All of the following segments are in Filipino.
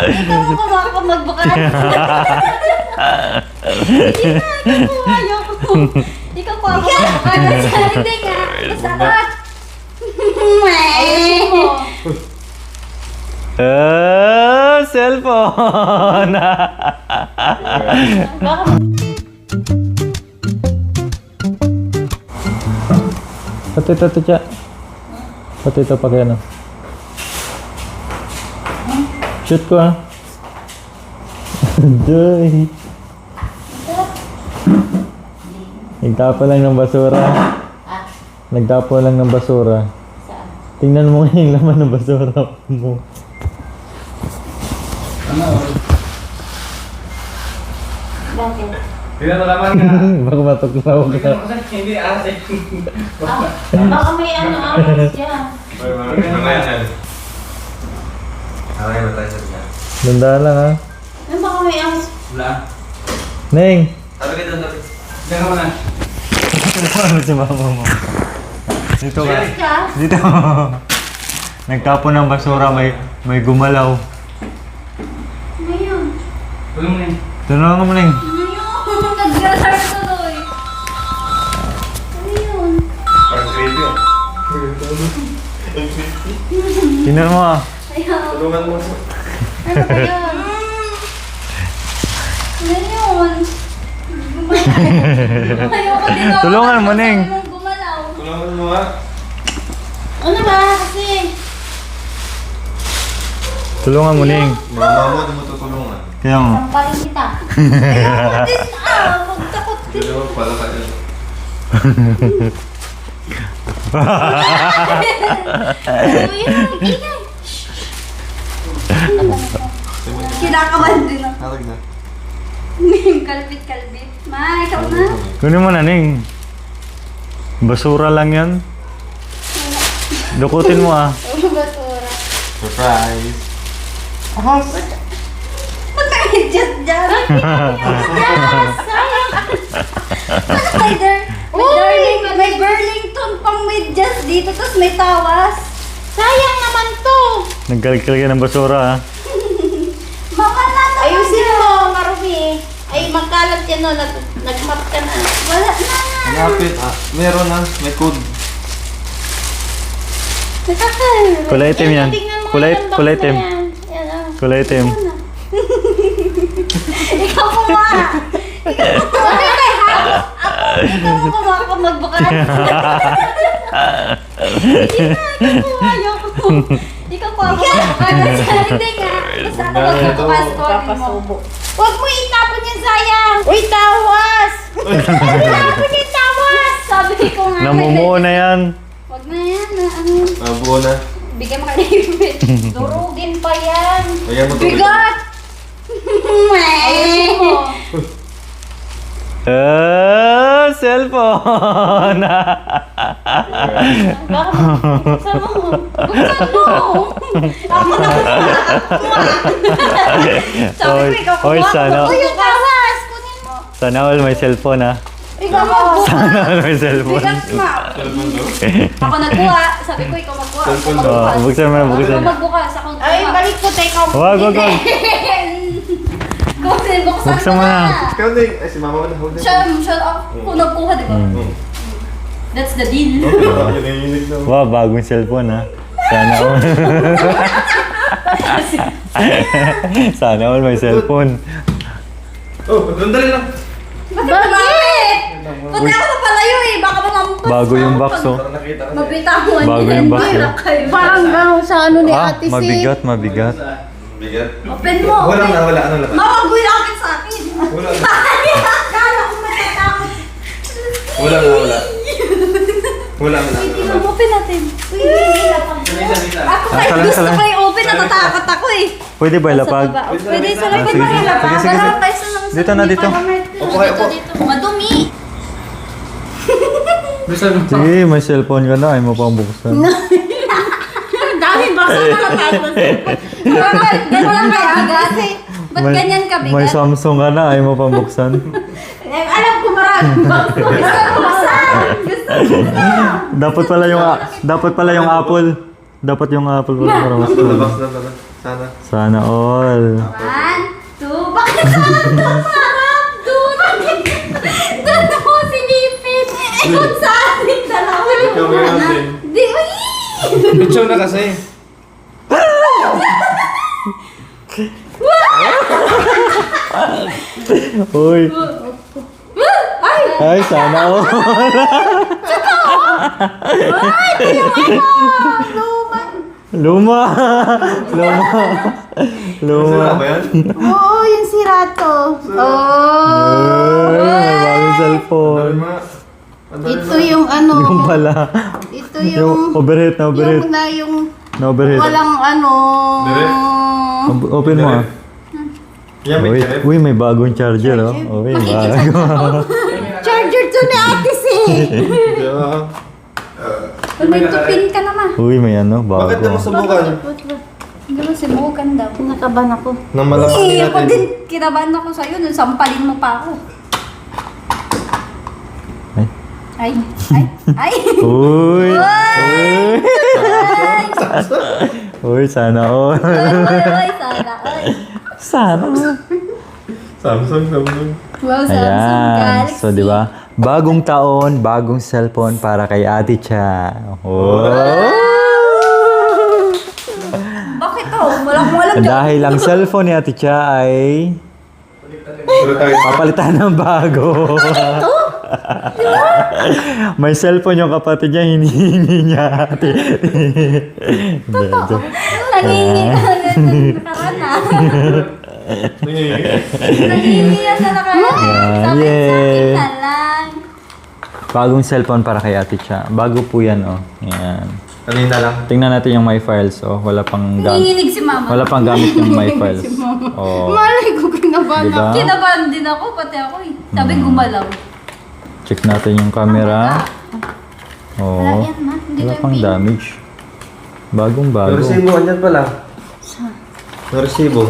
Ikaw mo pa baka magbukas. Hindi na, ikaw po ayoko. Ikaw po ako magbukas. Hindi nga. Masakot. Ayusin mo. Cellphone! Baka Pati ito, Tiya. Pati ito pa kaya na. Shoot ko, ha? Doy. Nagtapo lang ng basura. Nagtapo lang ng basura. Tingnan mo nga yung laman ng basura mo. bakit? Tingnan mo naman nga. Baka matuklaw ka. Hindi ate. Baka may alas dyan. Aray ba tayo sa dyan? Ganda lang, ha? Baka may alas. Wala. Neng! Sabi ka doon, sabi. Diyan ka muna. Ano si mama mo? Dito ka. Ka? Dito. Nagtapo ng basura, may gumalaw. Ano yun? Tulong mo yun. Tulungan mo, Neng. Ano yun? Nag-galar tuloy. Ano yun? Parang creepy oh. Tingnan mo, ah. Ayaw. Tulungan mo. Ano ba yun? Ano yun? Gumalaw. Ayoko din ako. Tulungan mo, Neng. Mong gumalaw. Tulungan mo ha. Ano ba? Kasi... Tulungan mo, Neng. Mama mo, di mo tutulungan. Kaya mo. Sampaling kita. Ayoko din. Magtakot din. Hindi mo pala ka yun. Ano yun? Ingay. Kinakabahan din ako. Natag na. Kalbit-kalbit. Ma, ikaw na. Kunin mo na, Neng. Basura lang yan. Dukutin mo, ah. Ano basura? Surprise! Ba't may just dyan? May Burlington pang medyas dito, tapos may tawas. Sayang naman to. Nagkalag ka ng basura, ah. Mama na to. Ayusin mo, marumi. Ay, magkalat yan, no. Nagmap ka na. Wala na. Hanapin ah. Meron na. May code. Kulay itim yan. Tingnan mo Kulay, yung box kulay na itim. yan. Yan, oh. Kulay itim. Ikaw po ma. Ikaw po ma. Ikaw po ma ako magbukas. Ikaw po ayoko. Ikaw po ako magbukas. Hindi nga. Basta ako magbukas ko. Papasubo. Huwag mo itapon yan, sayang. Uy, tawas! Itapon yung tawas! Sabi ko nga. Namumuo na yan. Wag na yan. Ano? Buo na. Bigyan mo ka David. Durugin pa yan. Ayan mo tubig. Bigat! Ayusin mo. Cellphone! Bakit? Buksan mo. Buksan mo. Ako na Sabi ko, ikaw Oy, kumuha. sana, Uy, yung tawas. Kunin mo. sana all may cellphone, ah. Ikaw magbuka. Sana all may cellphone. Bigat ma. Cellphone do? Ako nagbuka. Sabi ko, ikaw magbuka. Cellphone Ako daw. magbukas. Buksan mo na, buksan. Ikaw magbukas. Ako magbuka. Ay, balik ko, take out. Wag, wag, wag. Buksan Buksan mo na. Ikaw na eh. Ay, si mama mo na. Hold Siya ako nagkuha, di ba? That's the deal. Yun ang unique daw. Wow, bagong cellphone, ah. Sana all. Sana all may cellphone. Oh, dali lang. Bakit? Pati ako palayo eh. Baka mamampas. Bago yung box, oh. Parang nakita ko. Mabitawan Bago yung box, oh. Parang gano'n sa ano ni Ah, Ate Si. mabigat, mabigat. Bigat. Open mo. Wala na, wala. Ano lang? Mawag akin sa akin. Wala na. Kala ko matatakot. Wala na, wala. Wala na. Tingnan mo, open natin. Uy, hindi lapag. Ako Ah, kahit salang, gusto salang. ko i-open, natatakot ako eh. Pwede ba ilapag? Pwede sa lapag sige, mo sige. ilapag. Sige, sige, Wala sige. tayo sa lang sa Dito na, hindi dito. pa naman. Opo kayo, opo. Madumi. Bisa mo. Sige, may cellphone ka na. Ayaw mo pang buksan. Dami ba sa mga tayo sa Bakit? Ganyan ka bigat eh. Ba't ganyan ka May bigat? Samsung ka na. Ayaw mo pang buksan. Alam ko maraming box. Dapat pala yung Apple. Dapat yung Apple pala para mas Labas na, labas. Sana. Sana all. 1, 2, bakit saan ka parang? Doon ako silipin. Kung saan yung dalawa yung Ikaw meron din. Di, uy! Bitsaw na kasi. Uy. Ay! Ay, sana all. Luma. Luma. Luma. Sira ba yan? Oo, yung sirato. Oh. Ay, may bagong Ang cellphone. dami mga. Ang dami Ito mga- yung ano. Yung pala. Ito Yung yung... overheat na overheat. Yung na yung... Na overheat. Walang ano... Direct? Open mo ah. Yan, may Uy, direct. uy, may bagong charger oh. Uy, bago. Charger to ni Ate Si. Diba? May tupin ka naman. Uy, may ano, bago. Bakit naman subukan? Hindi mo simukan daw. Nakaban ako. Nang malaman Eh, natin. ako din, kinabahan ako sa'yo. Nung sampalin mo pa ako. Ay. Ay, ay, ay. Uy! Uy! Uy, sana all. Ay, sana. Ay. Sana. Samsung. Wow, Samsung Ayan. Galaxy. So, di ba? Bagong taon, bagong cellphone para kay Ate Cha. Oh. Bakit to? Walang dyan. Dahil ang cellphone ni Ate Cha ay Pero tayo. papalitan ng bago. May cellphone yung kapatid niya, hinihingi niya. Nangingi ka na nakarana. Nangingi yan na nakarana. Sabi Yay. na lang. Bagong cellphone para kay Ate Cha. Bago po yan, oh. Yan. Kanina lang. Tingnan natin yung My Files, oh. Wala pang gamit. Nanginginig si mama. Wala pang gamit yung My Files. Oh. Malay ko kinabahan Diba? ako. Kinabahan din ako, pati ako eh. Sabi gumalaw. Check natin yung camera. Wala Oh. yan ma. Hindi Wala to pang yung pin. damage. Bagong Yung bago. resibo, andyan pala. Yung resibo.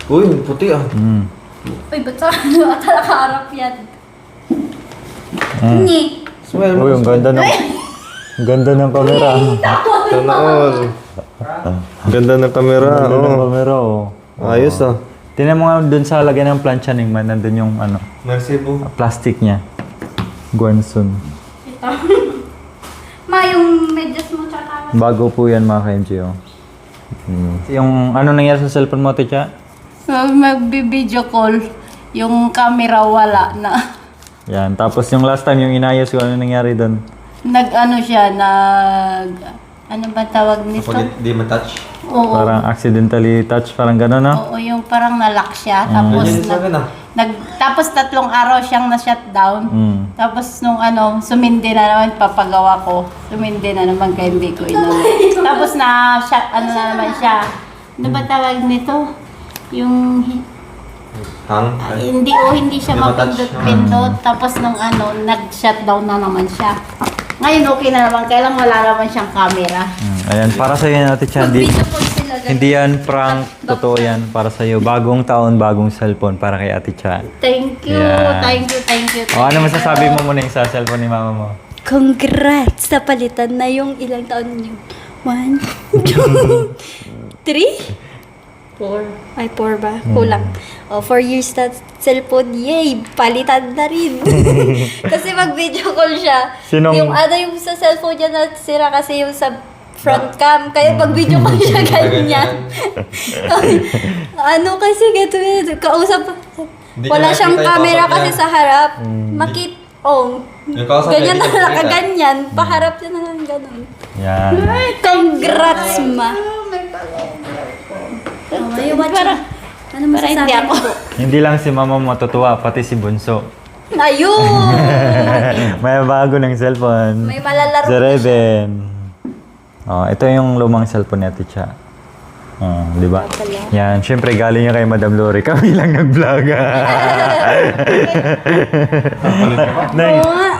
Uy, puti ah. Mm. Uy, ba't sa nakaharap yan? Mm. Ni. Smell mo. Uy, ang ganda ng... Ang ganda ng camera. Sana all. Ganda ng camera. Ang ganda ng Oh. camera, oh. Ayos ah. Tingnan mo nga dun sa lagay ng plancha ng man. Nandun yung ano, May resibo. plastic niya. Guansun. Ma, yung medyas mo tsaka. Bago po yan mga ka-MJ, oh. Mm. Yung ano nangyari sa cellphone mo, Ticha? Magbi-video call. Yung camera wala na. Yan. Tapos yung last time, yung inayos ko, ano nangyari doon? Nag-ano siya, ano ba tawag nito? Pag di matouch. Oo. Parang accidentally touch, parang gano'n, no? Oo, yung parang nalock siya. Tapos, Ganyan sa akin ah. tapos 3 araw siyang na-shutdown. Mm. Tapos nung ano, sumindi na naman, papagawa ko. Sumindi na naman kaya hindi ko inulit. Tapos ano na naman siya. Ano ba tawag nito? Yung, Hang. hindi siya Hindi matouch. mapindot-pindot. Tapos nung ano, nag-shutdown na naman siya. Ngayon okay na naman, kaya lang wala naman siyang camera. Ayan, para sa iyo natin siya. Hindi, Video call sila ganun. hindi yan prank. Totoo yan. Para sa iyo. Bagong taon, bagong cellphone para kay Ate Cha. Thank you, Yeah. thank you. O, ano masasabi mo muna yung sa cellphone ni mama mo? Congrats! Napalitan na yung ilang taon niyo. 1, 2, 3? 4. Ay, 4 ba? Kulang. O, 4 years na cellphone. Yay! Palitan na rin. Kasi mag-video call siya. Yung yung sa cellphone niya nasira kasi yung sa front cam. Kaya pag-video call siya ganyan. Ano kasi ganito kausap. Hindi Wala niya siyang nakita yung camera kausap kasi niya. sa harap. Yung kausap niya, Ganyan na hindi niya nakita. nakaganyan. Paharap niya na lang ganun. Yan. Congrats, ma. Parang, Ano masasabi hindi ako. mo? Hindi lang si mama mo matutuwa, pati si Bunso. Ayun! May bago ng cellphone. May malalaro Si Reven. Oh, ito yung lumang cellphone ni Ate Cha. Oh, di ba? Yan, syempre galing niya kay Madam Lori. Kami lang nag-vlog.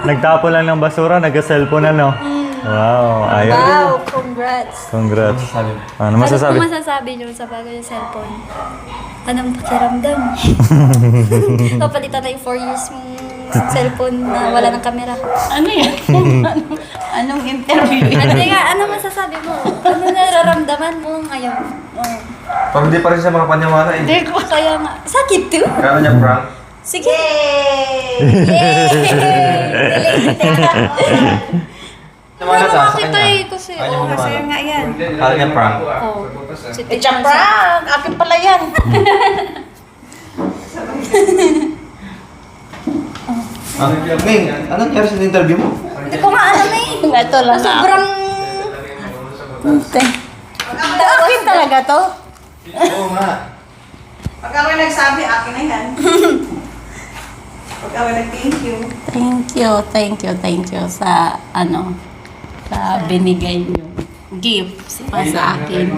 Nagtapo lang ng basura, nag-cellphone na, no? Wow, ayun. Wow, congrats. Congrats. Ano Ano masasabi? po masasabi niyo sa bago yung cellphone? Anong pakiramdam? Kapalitan na yung 4 years mong cellphone na wala ng camera. Ano yan? Anong interview yan? Hindi nga, ano masasabi mo? Ano nararamdaman mo ngayon? Oh. Pag hindi pa rin siya makapaniwala eh. Hindi ko. Kaya nga, sakit to. Kaya niya prank. Sige! Maniwala Ano ka sa makita kanya. eh, kasi, Ayaw oh, maniwala. masaya nga yan. Kaya niya prank. Oh. It's a prank! Akin pala yan. Ning, ano nangyari sa interview mo? Hindi ko nga alam eh. Ito lang. Sobrang... Akin talaga to? Oo nga. Pag ako nagsabi, akin na yan. Pag ako nag-thank you. Thank you sa sa binigay niyo gifts pa sa akin.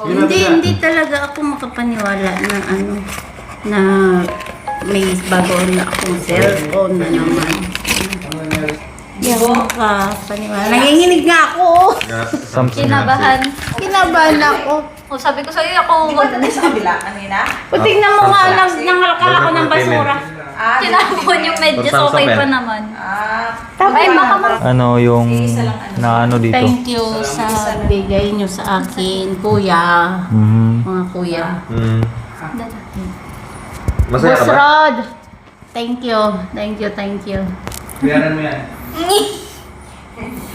Hindi talaga ako makapaniwala na na may bago na akong cellphone na naman. Hindi ako makapaniwala. Nanginginig nga ako. Kinabahan. Kinabahan ako. O sabi ko sa'yo, ako Di ba tayo sa kabila kanina? O tingnan mo nga, nangalakal ako ng basura. kinabon yung medyas, okay pa naman. Ay, baka ma... Ano yung na ano dito? Thank you sa bigay niyo sa akin, kuya. Mhm. Mga kuya. Masaya ka Boss ba? Rod, thank you. Bayaran mo yan.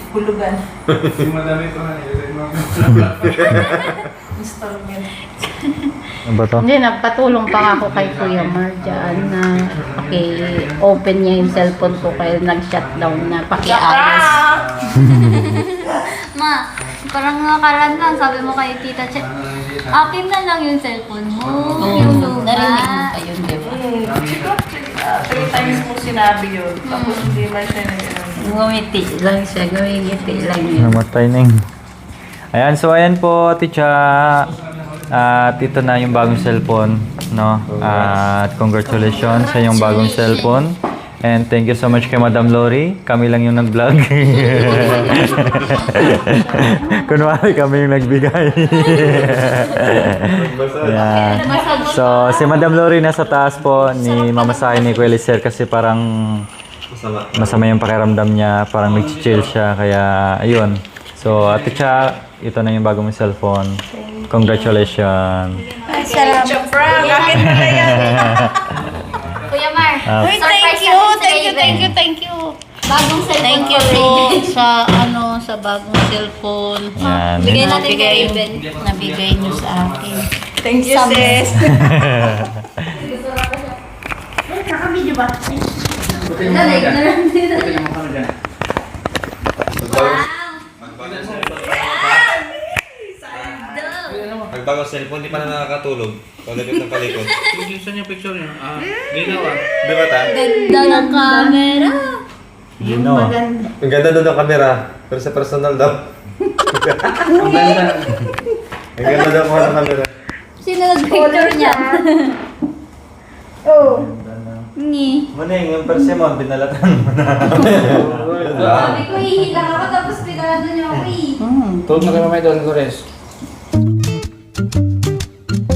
Hulugan. Yung madami ito na Installment. Ano ba to? Hindi, nagpatulong pa nga ako kay Kuya Mar dyan na open niya yung cellphone ko kaya nag-shutdown na pakiayos. Ma, parang nakaraan lang, sabi mo kay Tita Che, akin na lang yung cellphone mo, yung luma. Narinig mo pa yun, di ba? Three times mo sinabi yun. Tapos hindi man siya nag-ano. Ngumiti lang siya, ngumiti lang yun. Namatay na yun. Ayan, so ayan po, Ticha. At ito na yung bagong cellphone, no? At congratulations sa yung bagong cellphone. And thank you so much kay Madam Lori. Kami lang yung nag-vlog. Kunwari kami yung nagbigay. Ayan. So, si Madam Lori nasa taas po ni mamasahin ni Kuya Lizer kasi parang masama yung pakiramdam niya. Parang nag-chill siya. Kaya, ayun. So, Ate Cha, ito na yung bagong cellphone. Congratulations. Ay, sarap. Prank! Akin na yan. Kuya Mar, Ah. surprise natin si Thank you. Bagong cellphone Thank you ko, po Raven. sa bagong cellphone. Yan. Bigay natin kay Raven. Nabigay niyo sa akin. Thank you, sis. Naka-video ba? Dalig na lang din. Nagbagong cellphone, di pa na nakakatulog. Palikot ng palikot. Gusto niya picture niya. Ginaw ah. Di ba ta? Ganda ng camera. You know. Ang ganda doon ng camera. Pero sa personal daw. Ang ganda. Ang ganda daw kuha ng camera. Sino nag-picture niya? Ni. Maning, yung persimmon, binalatan mo na. Sabi ko, hihilang ako tapos pinarado niyo ako eh. Tulog na kayo mamaya doon, Gores.